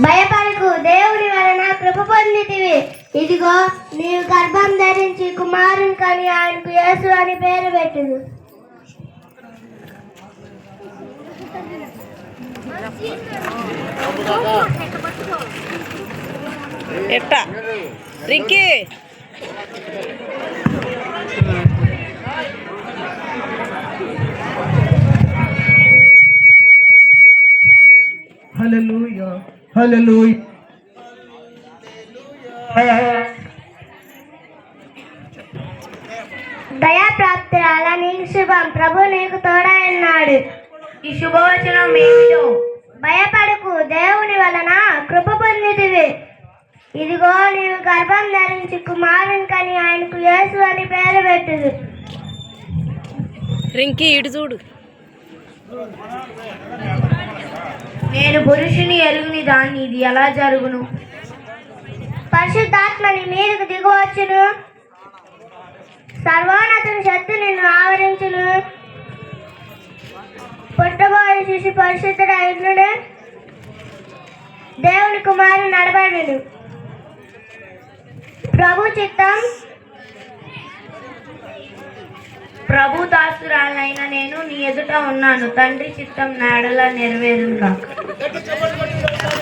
భయపడకు, దేవుని వలన కృప పొందితివి. ఇదిగో నీవు గర్భం ధరించి కుమారుని కని ఆయనకు యేసు అని పేరు పెట్టుదు. ఎట్టా రింకీ హల్లెలూయా హల్లెలూయా. దయాప్రాప్తురాలా నీకు శుభం, ప్రభు నీకు తోడై ఉన్నాడు. ఈ శుభవచనం ఏమిటో? భయపడకు, దేవుని వలన కృప పొందితివి. ఇదిగో నీవు గర్భం ధరించి కుమారుని కని ఆయనకు యేసు అని పేరు పెట్టుదు. రింకీ ఇటు చూడు. నేను పురుషుని ఎరుగుని దాన్ని, ఇది ఎలా జరుగును? పరిశుద్ధాత్మ నీ మీదకు దిగువచ్చును, సర్వోన్నతుని శక్తి నిన్ను ఆవరించును. పుట్టబోయే శిశు పరిశుద్ధుడైనడు, దేవుని కుమారుని నడబడును. ప్రభు చిత్తం, ప్రభు దాసురాలైన నేను నీ ఎదుట ఉన్నాను. తండ్రి చిత్తం నాడలా నెరవేరును కాక.